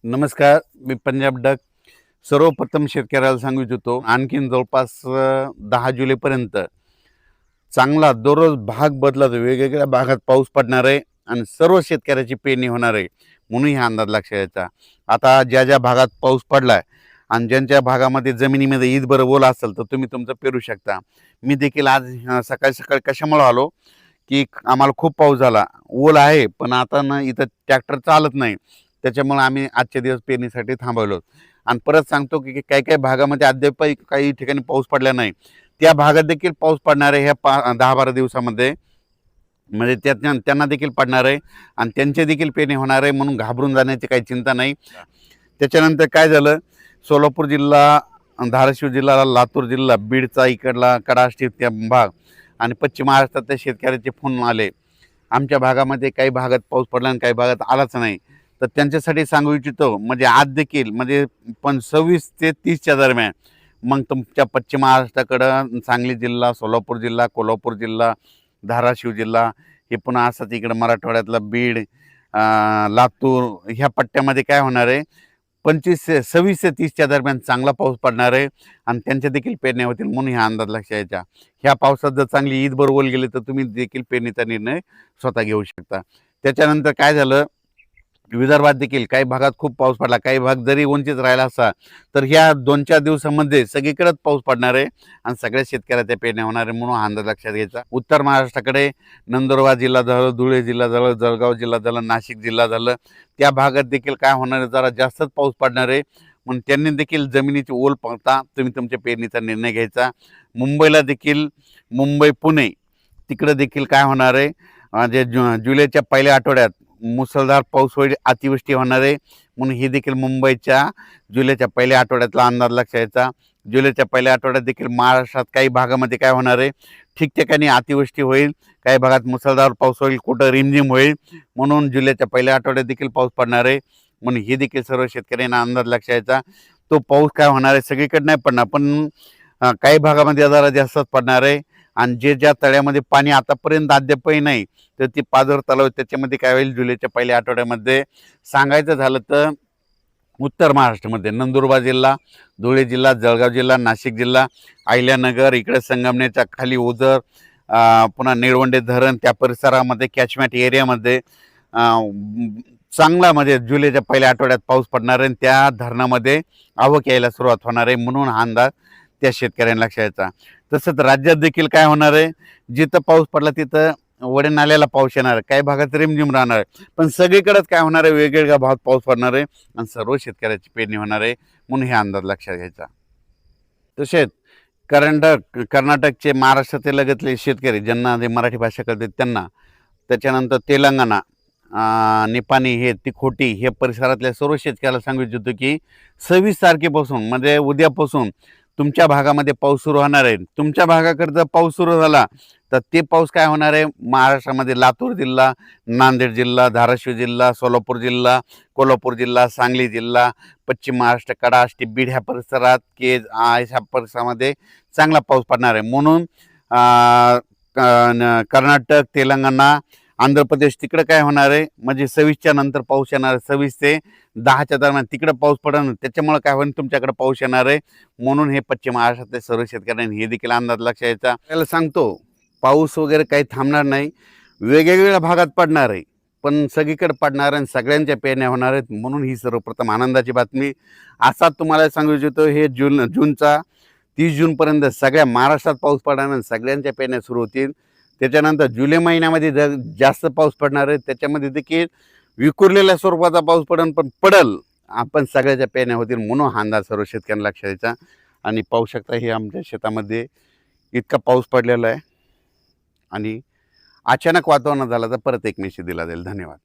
नमस्कार, मी पंजाब डक. सर्वप्रथम शेतकऱ्याला सांगू इच्छितो, आणखीन जवळपास 10 जुलैपर्यंत चांगला दररोज भाग बदलत वेगवेगळ्या भागात पाऊस पडणार आहे आणि सर्व शेतकऱ्याची पेरणी होणार आहे. म्हणून हा अंदाज लक्षात घ्यायचा. आता ज्या ज्या भागात पाऊस पडलाय आणि ज्यांच्या भागामध्ये जमिनीमध्ये ईदभर ओल असेल तर तुम्ही तुमचं पेरू शकता. मी देखील आज सकाळी सकाळी कशामुळे आलो की आम्हाला खूप पाऊस झाला, ओल आहे, पण आता ना इथं ट्रॅक्टर चालत नाही. त्याच्यामुळे आम्ही आजचे दिवस पेरणीसाठी थांबवलो. आणि परत सांगतो की काही काही भागामध्ये अद्यापही काही ठिकाणी पाऊस पडला नाही. त्या भागात देखील पाऊस पडणार आहे ह्या 10-12 दिवसामध्ये. म्हणजे त्यांना देखील पडणार आहे आणि त्यांचे देखील पेरणी होणार आहे, म्हणून घाबरून जाण्याची काही चिंता नाही. त्याच्यानंतर काय झालं, सोलापूर जिल्हा, धाराशिव जिल्हा, लातूर जिल्हा, बीडचा इकडला कडाष्टी त्या भाग आणि पश्चिम महाराष्ट्रातल्या शेतकऱ्याचे फोन आले. आमच्या भागामध्ये काही भागात पाऊस पडला आणि काही भागात आलाच नाही. तर त्यांच्यासाठी सांगू इच्छितो, म्हणजे आज देखील म्हणजे 26 ते 30च्या दरम्यान मग तुमच्या पश्चिम महाराष्ट्राकडं सांगली जिल्हा, सोलापूर जिल्हा, कोल्हापूर जिल्हा, धाराशिव जिल्हा, हे पुन्हा असंच इकडं मराठवाड्यातला बीड, लातूर ह्या पट्ट्यामध्ये काय होणार आहे, 26 ते 30च्या दरम्यान चांगला पाऊस पडणार आहे आणि त्यांच्या देखील पेरण्या होतील. म्हणून ह्या अंदाज लक्षात यायचा. ह्या पावसात जर चांगली ईद बरोबर गेली तर तुम्ही देखील पेरणीचा निर्णय स्वतः घेऊ शकता. त्याच्यानंतर काय झालं, विदर्भात देखील काही भागात खूप पाऊस पडला. काही भाग जरी उंचीत राहिला असता तर ह्या 2-4 दिवसामध्ये सगळीकडेच पाऊस पडणार आहे आणि सगळ्या शेतकऱ्याच्या पेरण्या होणार आहे. म्हणून हा अंदाज लक्षात घ्यायचा. उत्तर महाराष्ट्राकडे नंदुरबार जिल्हा झालं, धुळे जिल्हा झालं, जळगाव जिल्हा झालं, नाशिक जिल्हा झालं, त्या भागात देखील काय होणार आहे, जरा जास्तच पाऊस पडणार आहे. म्हणून त्यांनी देखील जमिनीची ओल पाहता तुम्ही तुमच्या पेरणीचा निर्णय घ्यायचा. मुंबईला देखील, मुंबई पुणे तिकडे देखील काय होणार आहे, म्हणजे जुलैच्या पहिल्या आठवड्यात मुसळधार पाऊस होईल, अतिवृष्टी होणार आहे. म्हणून ही देखील मुंबईच्या जुलैच्या पहिल्या आठवड्यातला अंदाज लक्षात यायचा. जुलैच्या पहिल्या आठवड्यात देखील महाराष्ट्रात काही भागामध्ये काय होणार आहे, ठिकठिकाणी अतिवृष्टी होईल, काही भागात मुसळधार पाऊस होईल, कुठं रिमझिम होईल. म्हणून जुलैच्या पहिल्या आठवड्यात देखील पाऊस पडणार आहे. म्हणून हे देखील सर्व शेतकऱ्यांना अंदाज लक्षात यायचा. तो पाऊस काय होणार आहे, सगळीकडे नाही पडणार, पण काही भागामध्ये जरा जास्तच पडणार आहे. आणि ज्या तळ्यामध्ये पाणी आतापर्यंत अद्यापही नाही तर ती पाझर तलाव, त्याच्यामध्ये काय होईल, जुलैच्या पहिल्या आठवड्यामध्ये सांगायचं झालं तर उत्तर महाराष्ट्रामध्ये नंदुरबार जिल्हा, धुळे जिल्हा, जळगाव जिल्हा, नाशिक जिल्हा, अहिल्यानगर, इकडे संगमनेरच्या खाली ओझर, पुन्हा निळवंडे धरण त्या परिसरामध्ये कॅचमेंट एरियामध्ये चांगला म्हणजे जुलैच्या पहिल्या आठवड्यात पाऊस पडणार आहे आणि त्या धरणामध्ये आवक यायला सुरुवात होणार आहे. म्हणून हा अंदाज त्या शेतकऱ्यांना लक्षात यायचा. तसंच राज्यात देखील काय होणार आहे, जिथं पाऊस पडला तिथं वडे नाल्याला पाऊस येणार आहे, काही भागात रिमझिम राहणार आहे, पण सगळीकडेच काय होणार आहे, वेगवेगळ्या भागात पाऊस पडणार आहे आणि सर्व शेतकऱ्याची पेरणी होणार आहे. म्हणून हे अंदाज लक्षात घ्यायचा. तसेच कर्नाटकचे, महाराष्ट्राचे लगतले शेतकरी ज्यांना जे मराठी भाषा कळते त्यांना, त्याच्यानंतर तेलंगणा, निपाणी, हे तिखोटी हे परिसरातल्या सर्व शेतकऱ्याला सांगू इच्छितो की 26 तारखेपासून म्हणजे उद्यापासून तुमच्या भागामध्ये पाऊस सुरू होणार आहे. तुमच्या भागाकडे जर पाऊस सुरू झाला तर ते पाऊस काय होणार आहे, महाराष्ट्रामध्ये लातूर जिल्हा, नांदेड जिल्हा, धाराशिव जिल्हा, सोलापूर जिल्हा, कोल्हापूर जिल्हा, सांगली जिल्हा, पश्चिम महाराष्ट्र, कडाष्टी, बीड ह्या परिसरात ह्या परिसरामध्ये चांगला पाऊस पडणार आहे. म्हणून कर्नाटक, तेलंगणा, आंध्र प्रदेश तिकडे काय होणार आहे, म्हणजे 26च्या नंतर पाऊस येणार आहे. 26 ते 10च्या दरम्यान तिकडे पाऊस पडणार, त्याच्यामुळे काय होईल, तुमच्याकडे पाऊस येणार आहे. म्हणून हे पश्चिम महाराष्ट्रातले सर्व शेतकऱ्यांनी हे देखील अंदाज लक्षात यायचा. त्याला सांगतो, पाऊस वगैरे काही थांबणार नाही, वेगवेगळ्या भागात पडणार आहे, पण सगळीकडे पडणार आहे आणि सगळ्यांच्या पेरण्या होणार आहेत. म्हणून ही सर्वप्रथम आनंदाची बातमी. असा तुम्हाला सांगू इच्छितो, हे जूनचा 30 जूनपर्यंत सगळ्या महाराष्ट्रात पाऊस पडणार आणि सगळ्यांच्या पेरण्या सुरू होतील. त्याच्यानंतर जुलै महिन्यामध्ये जर जास्त पाऊस पडणार आहे, त्याच्यामध्ये देखील विखुरलेल्या स्वरूपाचा पाऊस पण पडल, आपण सगळ्याच्या पेरण्या होतील. म्हणून हा अंदाज सर्व शेतकऱ्यांना लक्षात द्यायचा. आणि पाहू शकता, हे आमच्या शेतामध्ये इतका पाऊस पडलेला आहे आणि अचानक वातावरण झालं तर परत एक मेसेज दिला जाईल. धन्यवाद.